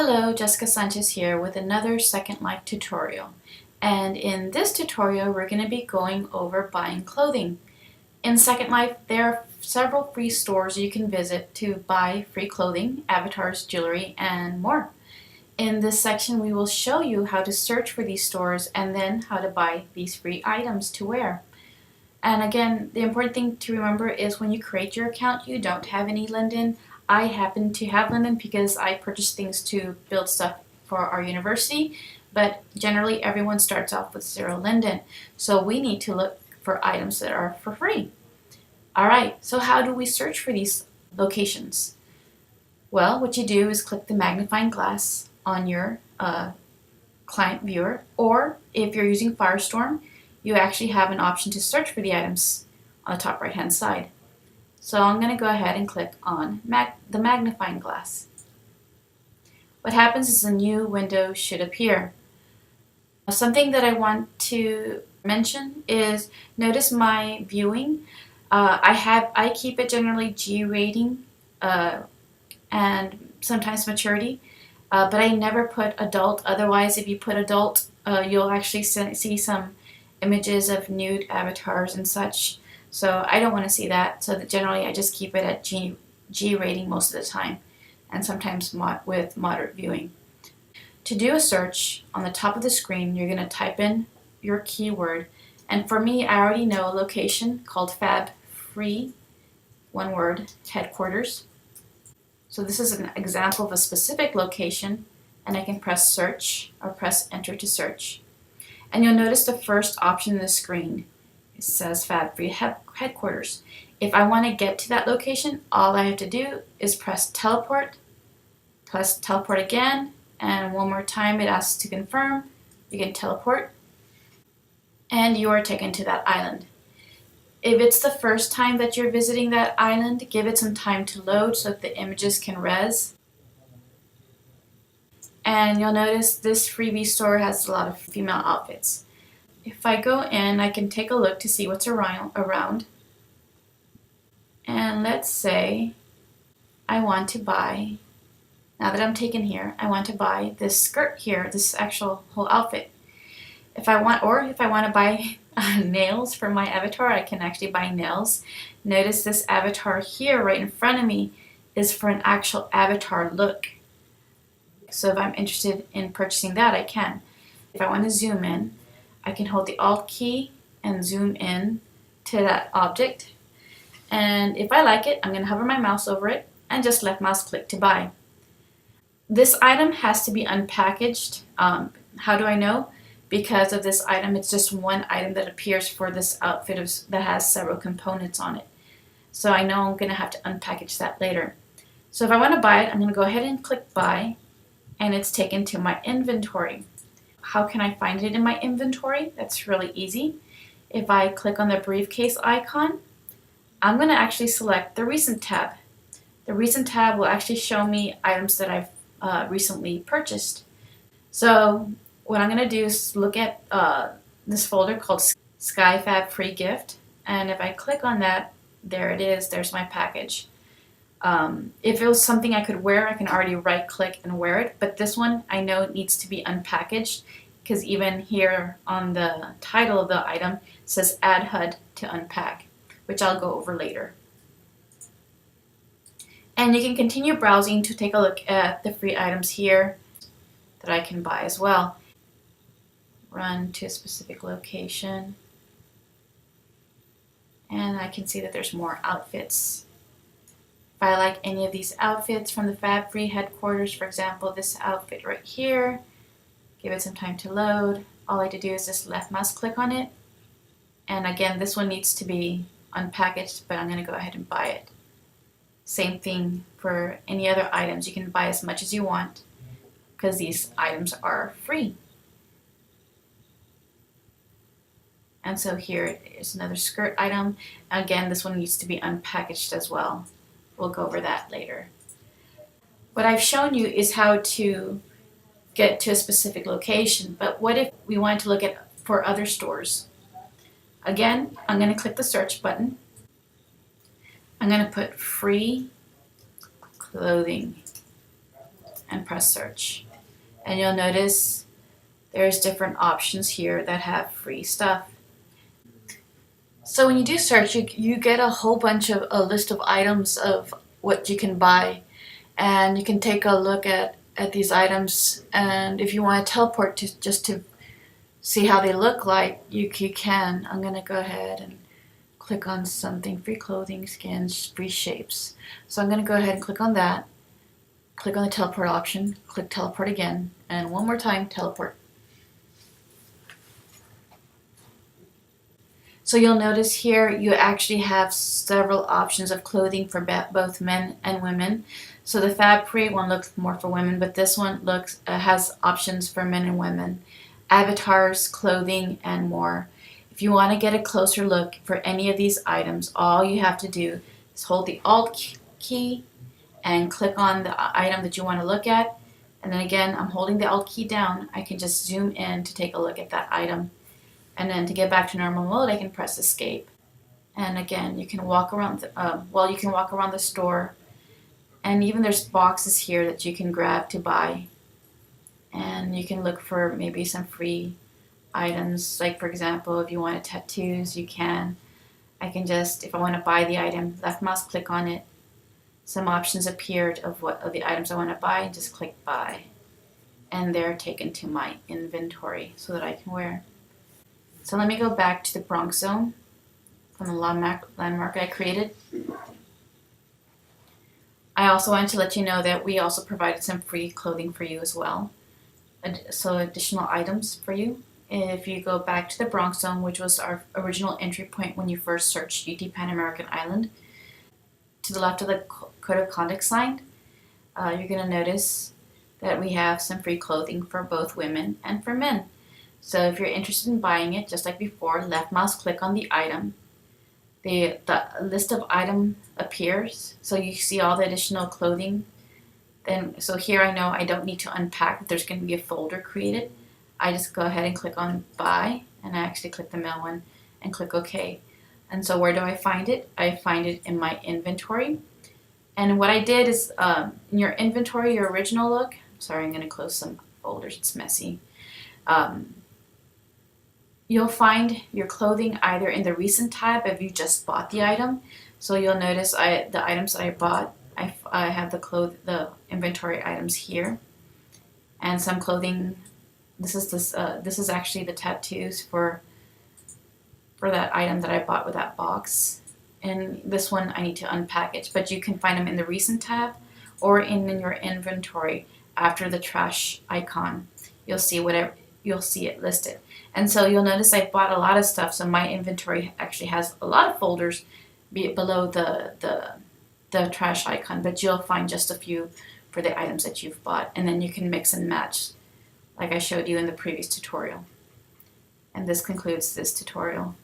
Hello, Jessica Sanchez here with another Second Life tutorial. And in this tutorial, we're going to be going over buying clothing. In Second Life, there are several free stores you can visit to buy free clothing, avatars, jewelry, and more. In this section, we will show you how to search for these stores and then how to buy these free items to wear. And again, the important thing to remember is when you create your account, you don't have any Linden. I happen to have Linden because I purchased things to build stuff for our university, but generally everyone starts off with 0 Linden. So we need to look for items that are for free. Alright, so how do we search for these locations? Well, what you do is click the magnifying glass on your client viewer, or if you're using Firestorm, you actually have an option to search for the items on the top right hand side. So I'm going to go ahead and click on the magnifying glass. What happens is a new window should appear. Something that I want to mention is notice my viewing. I keep it generally G rating and sometimes maturity, but I never put adult. Otherwise, if you put adult, you'll actually see some images of nude avatars and such. So I don't want to see that. So that generally I just keep it at G rating most of the time, and sometimes with moderate viewing. To do a search, on the top of the screen, you're going to type in your keyword. And for me, I already know a location called Fab Free, one word, headquarters. So this is an example of a specific location, and I can press search or press enter to search. And you'll notice the first option in the screen. It says Fab Free Headquarters. If I want to get to that location, all I have to do is press teleport again, and one more time it asks to confirm. You can teleport, and you are taken to that island. If it's the first time that you're visiting that island, give it some time to load so that the images can res. And you'll notice this freebie store has a lot of female outfits. If I go in, I can take a look to see what's around. And let's say I want to buy, now that I'm taken here, I want to buy this skirt here, this actual whole outfit. If I want to buy nails for my avatar, I can actually buy nails. Notice this avatar here right in front of me is for an actual avatar look. So if I'm interested in purchasing that, I can. If I want to zoom in, I can hold the Alt key and zoom in to that object. And if I like it, I'm going to hover my mouse over it and just left mouse click to buy. This item has to be unpackaged. How do I know? Because of this item, it's just one item that appears for this outfit that has several components on it. So I know I'm going to have to unpackage that later. So if I want to buy it, I'm going to go ahead and click buy, and it's taken to my inventory. How can I find it in my inventory? That's really easy. If I click on the briefcase icon, I'm going to actually select the recent tab. The recent tab will actually show me items that I've recently purchased. So what I'm going to do is look at this folder called SkyFab Free Gift, and if I click on that, there it is, there's my package. If it was something I could wear, I can already right click and wear it, but this one I know it needs to be unpackaged because even here on the title of the item it says add HUD to unpack, which I'll go over later. And you can continue browsing to take a look at the free items here that I can buy as well. Run to a specific location, and I can see that there's more outfits. If I like any of these outfits from the Fab Free Headquarters, for example, this outfit right here, give it some time to load. All I have to do is just left mouse click on it. And again, this one needs to be unpackaged, but I'm going to go ahead and buy it. Same thing for any other items. You can buy as much as you want because these items are free. And so here is another skirt item. Again, this one needs to be unpackaged as well. We'll go over that later. What I've shown you is how to get to a specific location, but what if we wanted to look at for other stores? Again, I'm going to click the search button. I'm going to put free clothing. and press search. And you'll notice there's different options here that have free stuff. So when you do search, you get a whole bunch of a list of items of what you can buy, and you can take a look at these items, and if you want to teleport to see how they look like, you can. I'm going to go ahead and click on something, free clothing, skins, free shapes. So I'm going to go ahead and click on that, click on the teleport option, click teleport again, and one more time, teleport. So you'll notice here you actually have several options of clothing for both men and women. So the Fab Parade one looks more for women, but this one has options for men and women, avatars, clothing, and more. If you want to get a closer look for any of these items, all you have to do is hold the Alt key and click on the item that you want to look at. And then again, I'm holding the Alt key down. I can just zoom in to take a look at that item. And then to get back to normal mode, I can press escape. And again, you can walk around you can walk around the store. And even there's boxes here that you can grab to buy. And you can look for maybe some free items. Like for example, if you want tattoos, you can. I can just, if I want to buy the item, left mouse click on it. Some options appeared of the items I want to buy, and just click buy. And they're taken to my inventory so that I can wear. So let me go back to the Bronx Zone from the landmark I created. I also wanted to let you know that we also provided some free clothing for you as well. So additional items for you. If you go back to the Bronx Zone, which was our original entry point when you first searched UT Pan American Island, to the left of the Code of Conduct sign, you're going to notice that we have some free clothing for both women and for men. So if you're interested in buying it, just like before, left mouse click on the item. The list of item appears, so you see all the additional clothing. So here I know I don't need to unpack. There's going to be a folder created. I just go ahead and click on buy, and I actually click the mail one and click OK. And so where do I find it? I find it in my inventory. And what I did is in your inventory, your original look. Sorry, I'm going to close some folders. It's messy. You'll find your clothing either in the recent tab if you just bought the item. So you'll notice the items that I bought, I have the inventory items here, and some clothing. This is actually the tattoos for that item that I bought with that box. And this one I need to unpackage, but you can find them in the recent tab or in your inventory after the trash icon. You'll see it listed. And so you'll notice I bought a lot of stuff, so my inventory actually has a lot of folders below the trash icon, but you'll find just a few for the items that you've bought, and then you can mix and match like I showed you in the previous tutorial. And this concludes this tutorial.